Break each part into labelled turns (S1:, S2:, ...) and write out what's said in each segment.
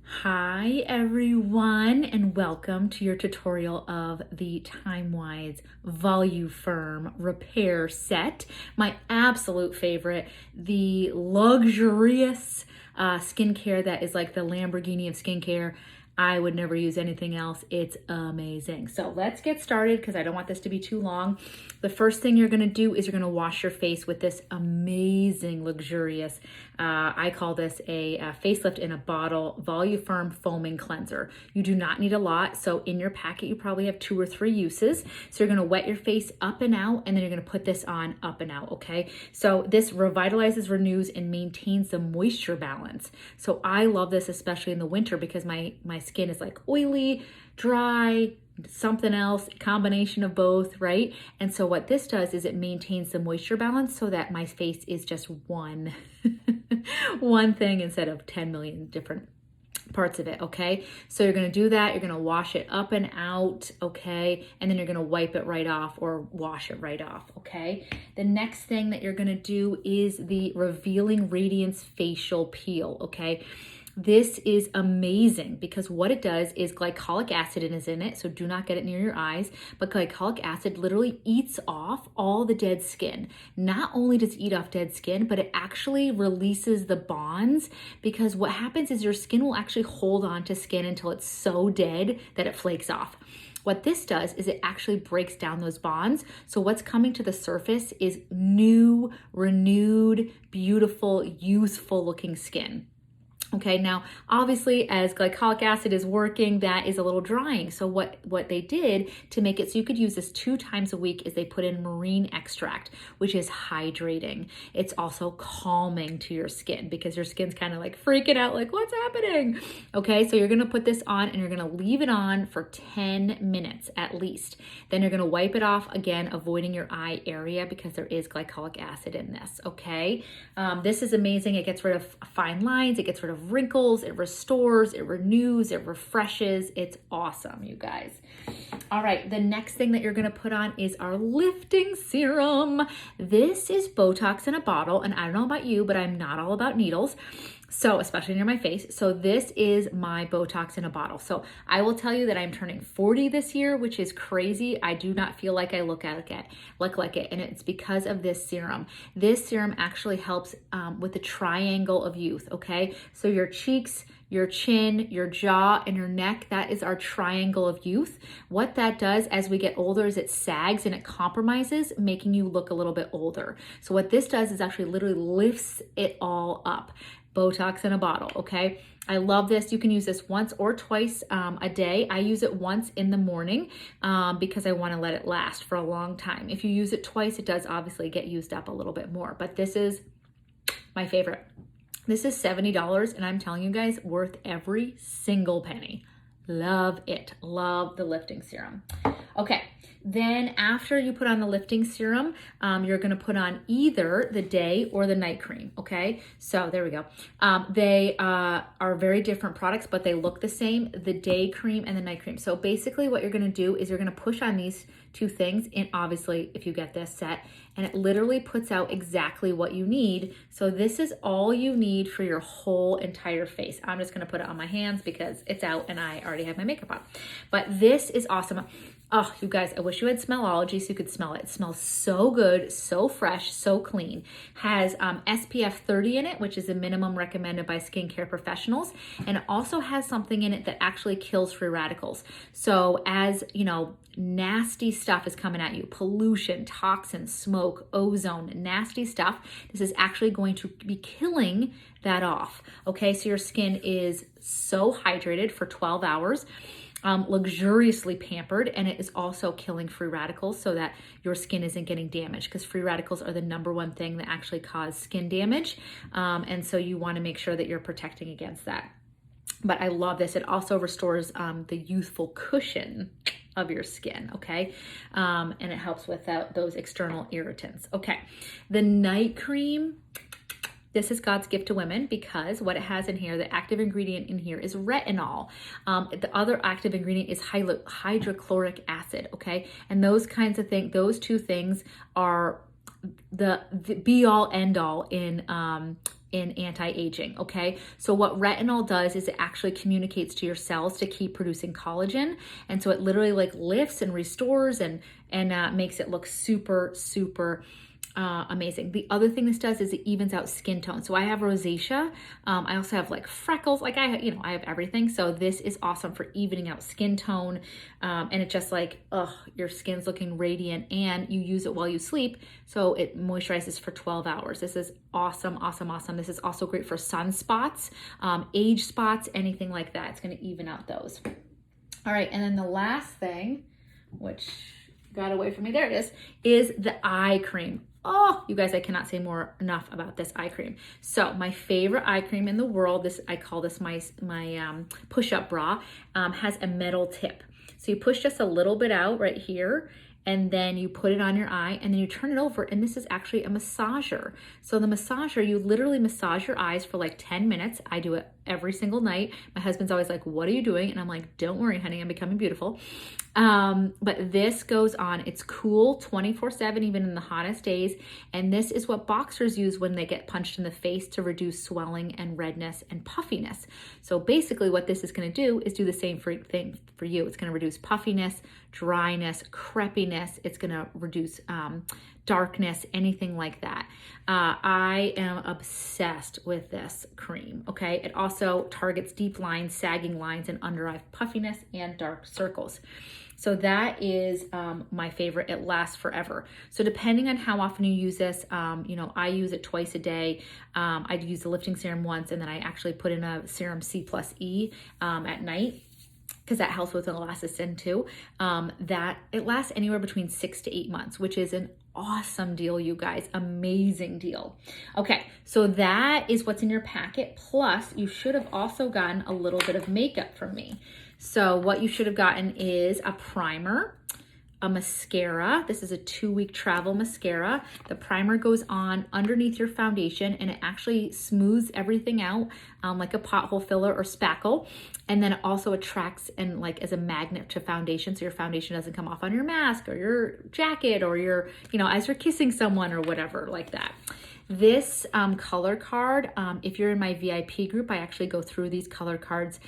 S1: Hi everyone, and welcome to your tutorial of the Timewise Voluform Repair Set. My absolute favorite, the luxurious skincare that is like the Lamborghini of skincare. I would never use anything else. It's amazing. So let's get started because I don't want this to be too long. The first thing you're gonna do is you're gonna wash your face with this amazing, luxurious, I call this a facelift in a bottle Voluform foaming cleanser. You do not need a lot. So in your packet, you probably have 2 or 3 uses. So you're gonna wet your face up and out, and then you're gonna put this on up and out, okay? So this revitalizes, renews, and maintains the moisture balance. So I love this, especially in the winter, because my skin is like oily, dry, something else, combination of both, right? And so what this does is it maintains the moisture balance so that my face is just one one thing instead of 10 million different parts of it, okay? So you're gonna do that, you're gonna wash it up and out, okay? And then you're gonna wipe it right off or wash it right off, okay? The next thing that you're gonna do is the Revealing Radiance Facial Peel, okay? This is amazing because what it does is glycolic acid is in it, so do not get it near your eyes, but glycolic acid literally eats off all the dead skin. Not only does it eat off dead skin, but it actually releases the bonds, because what happens is your skin will actually hold on to skin until it's so dead that it flakes off. What this does is it actually breaks down those bonds. So what's coming to the surface is new, renewed, beautiful, youthful looking skin. Okay, now obviously as glycolic acid is working, that is a little drying. So what they did to make it so you could use this 2 times a week is they put in marine extract, which is hydrating. It's also calming to your skin because your skin's kind of like freaking out, like what's happening? Okay, so you're gonna put this on and you're gonna leave it on for 10 minutes at least. Then you're gonna wipe it off again, avoiding your eye area because there is glycolic acid in this, okay? This is amazing. It gets rid of fine lines, it gets rid of wrinkles, it restores, it renews, it refreshes. It's awesome, you guys. All right, the next thing that you're gonna put on is our lifting serum. This is Botox in a bottle, and I don't know about you, but I'm not all about needles. So, especially near my face. So this is my Botox in a bottle. So I will tell you that I'm turning 40 this year, which is crazy. I do not feel like I look like it. And it's because of this serum. This serum actually helps with the triangle of youth, okay? So your cheeks, your chin, your jaw, and your neck, that is our triangle of youth. What that does as we get older is it sags and it compromises, making you look a little bit older. So what this does is actually literally lifts it all up. Botox in a bottle, okay? I love this. You can use this once or twice a day. I use it once in the morning because I want to let it last for a long time. If you use it twice, it does obviously get used up a little bit more, but this is my favorite. This is $70, and I'm telling you guys, worth every single penny. Love it. Love the lifting serum. Okay, then after you put on the lifting serum, you're gonna put on either the day or the night cream, okay? So there we go. They are very different products, but they look the same, the day cream and the night cream. So basically what you're gonna do is you're gonna push on these 2 things, and obviously if you get this set, and it literally puts out exactly what you need. So this is all you need for your whole entire face. I'm just gonna put it on my hands because it's out and I already have my makeup on. But this is awesome. Oh, you guys, I wish you had Smellology so you could smell it. It smells so good, so fresh, so clean. Has SPF 30 in it, which is the minimum recommended by skincare professionals. And it also has something in it that actually kills free radicals. So as, you know, nasty stuff is coming at you, pollution, toxins, smoke, ozone, nasty stuff, this is actually going to be killing that off. Okay, so your skin is so hydrated for 12 hours. Luxuriously pampered, and it is also killing free radicals so that your skin isn't getting damaged, because free radicals are the #1 thing that actually cause skin damage, and so you want to make sure that you're protecting against that. But I love this. It also restores the youthful cushion of your skin, okay? And it helps with those external irritants. Okay, the night cream, this is God's gift to women because what it has in here, the active ingredient in here is retinol. The other active ingredient is hydrochloric acid, okay? And those kinds of things, those 2 things are the be all end all in in anti-aging, okay? So what retinol does is it actually communicates to your cells to keep producing collagen. And so it literally like lifts and restores and makes it look super, super amazing. The other thing this does is it evens out skin tone. So I have rosacea. I also have like freckles. Like I have everything. So this is awesome for evening out skin tone. And it just like, your skin's looking radiant, and you use it while you sleep. So it moisturizes for 12 hours. This is awesome, awesome, awesome. This is also great for sunspots, age spots, anything like that. It's going to even out those. All right. And then the last thing, which got away from me, there it is the eye cream. Oh, you guys, I cannot say enough about this eye cream. So my favorite eye cream in the world, I call this my push-up bra, has a metal tip. So you push just a little bit out right here, and then you put it on your eye, and then you turn it over, and this is actually a massager. So the massager, you literally massage your eyes for like 10 minutes. I do it every single night. My husband's always like, what are you doing? And I'm like, don't worry, honey, I'm becoming beautiful. But this goes on, it's cool 24/7, even in the hottest days. And this is what boxers use when they get punched in the face to reduce swelling and redness and puffiness. So basically what this is gonna do is do the same thing for you. It's gonna reduce puffiness, dryness, crepiness. It's gonna reduce darkness, anything like that. I am obsessed with this cream, okay? It also targets deep lines, sagging lines, and under eye puffiness and dark circles. So that is my favorite. It lasts forever. So depending on how often you use this, I use it twice a day. I use the lifting serum once, and then I actually put in a serum C+E at night, because that helps with elasticin too. That it lasts anywhere between 6 to 8 months, which is an awesome deal, you guys. Amazing deal. Okay, so that is what's in your packet. Plus, you should have also gotten a little bit of makeup from me. So what you should have gotten is a primer, a mascara. This is a 2-week travel mascara. The primer goes on underneath your foundation, and it actually smooths everything out like a pothole filler or spackle. And then it also attracts and like as a magnet to foundation, so your foundation doesn't come off on your mask or your jacket or your, as you're kissing someone or whatever like that. This color card, if you're in my VIP group, I actually go through these color cards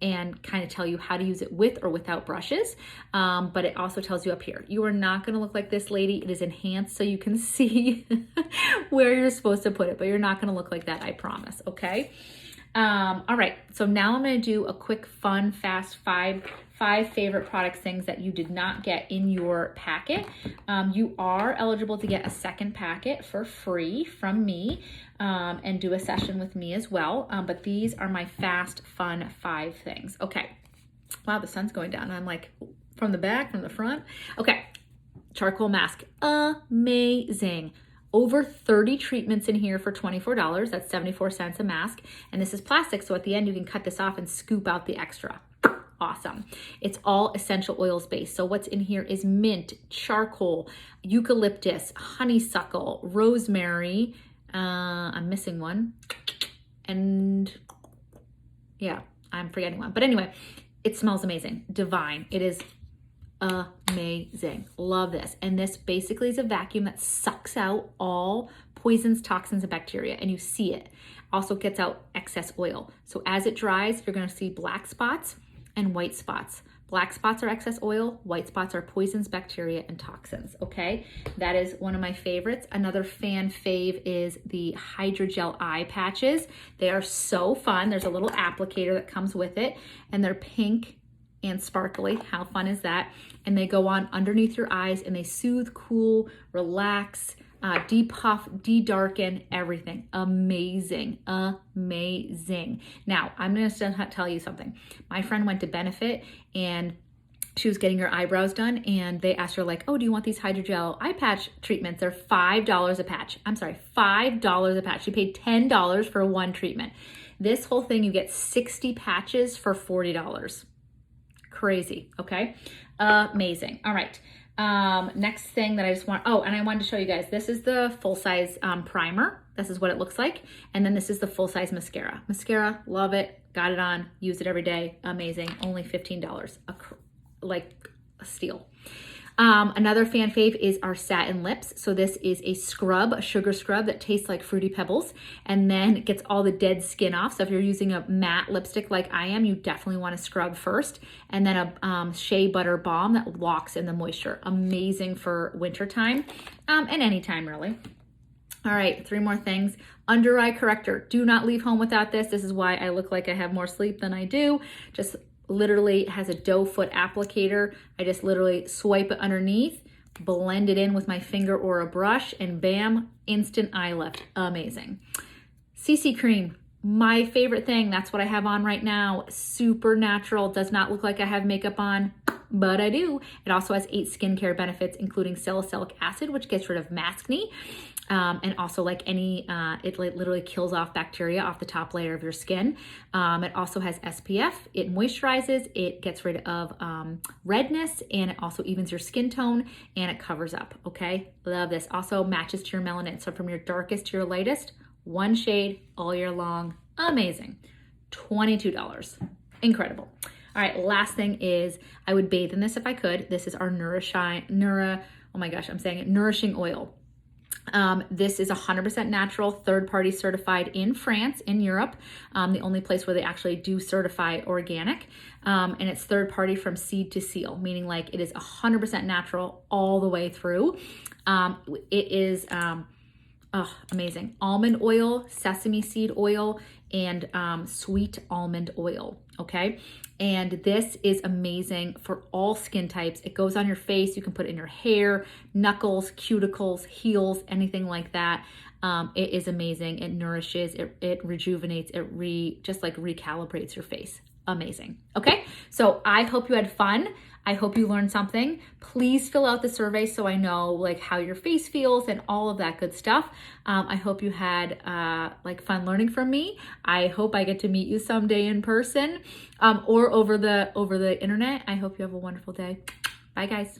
S1: and kind of tell you how to use it with or without brushes. But it also tells you up here, you are not gonna look like this lady. It is enhanced so you can see where you're supposed to put it, but you're not gonna look like that, I promise, okay? All right, so now I'm gonna do a quick, fun, fast five favorite products, things that you did not get in your packet. You are eligible to get a second packet for free from me and do a session with me as well. But these are my fast, fun 5 things. Okay, wow, the sun's going down. I'm like, from the back, from the front. Okay, charcoal mask, amazing. Over 30 treatments in here for $24. That's 74 cents a mask. And this is plastic, so at the end you can cut this off and scoop out the extra. Awesome. It's all essential oils based. So what's in here is mint, charcoal, eucalyptus, honeysuckle, rosemary. I'm missing one. And yeah, I'm forgetting one. But anyway, it smells amazing. Divine. It is amazing. Love this. And this basically is a vacuum that sucks out all poisons, toxins, and bacteria, and you see it. Also gets out excess oil. So as it dries, you're going to see black spots and white spots. Black spots are excess oil, white spots are poisons, bacteria, and toxins, okay? That is one of my favorites. Another fan fave is the hydrogel eye patches. They are so fun. There's a little applicator that comes with it, and they're pink and sparkly. How fun is that? And they go on underneath your eyes, and they soothe, cool, relax, depuff, de-darken, everything. Amazing, amazing. Now, I'm gonna tell you something. My friend went to Benefit, and she was getting her eyebrows done, and they asked her like, oh, do you want these hydrogel eye patch treatments? They're $5 a patch. I'm sorry, $5 a patch. She paid $10 for one treatment. This whole thing, you get 60 patches for $40. Crazy, okay? Amazing. All right. Next thing that I just want, and I wanted to show you guys, this is the full-size primer. This is what it looks like. And then this is the full-size mascara. Mascara, love it. Got it on, use it every day. Amazing. Only $15, like a steal. Another fan fave is our satin lips. So this is a scrub, a sugar scrub that tastes like Fruity Pebbles and then gets all the dead skin off. So if you're using a matte lipstick like I am, you definitely want to scrub first. And then a shea butter balm that locks in the moisture. Amazing for wintertime and anytime really. All right, 3 more things. Under eye corrector. Do not leave home without this. This is why I look like I have more sleep than I do. Just literally has a doe foot applicator. I just literally swipe it underneath, blend it in with my finger or a brush, and bam, instant eye lift. Amazing. CC cream, my favorite thing. That's what I have on right now. Super natural. Does not look like I have makeup on, but I do. It also has 8 skincare benefits, including salicylic acid, which gets rid of maskne. And also like it literally kills off bacteria off the top layer of your skin. It also has SPF, it moisturizes, it gets rid of redness, and it also evens your skin tone, and it covers up, okay? Love this. Also matches to your melanin. So from your darkest to your lightest, 1 shade all year long. Amazing. $22. Incredible. All right, last thing is I would bathe in this if I could. This is our nourishing oil. This is 100% natural, third-party certified in France, in Europe, the only place where they actually do certify organic, and it's third-party from seed to seal, meaning like it is 100% natural all the way through. It is amazing. Almond oil, sesame seed oil, and sweet almond oil, okay? And this is amazing for all skin types. It goes on your face. You can put it in your hair, knuckles, cuticles, heels, anything like that. It is amazing. It nourishes, it rejuvenates, it just like recalibrates your face. Amazing. Okay, so I hope you had fun. I hope you learned something. Please fill out the survey so I know like how your face feels and all of that good stuff. I hope you had like fun learning from me. I hope I get to meet you someday in person or over the internet. I hope you have a wonderful day. Bye guys.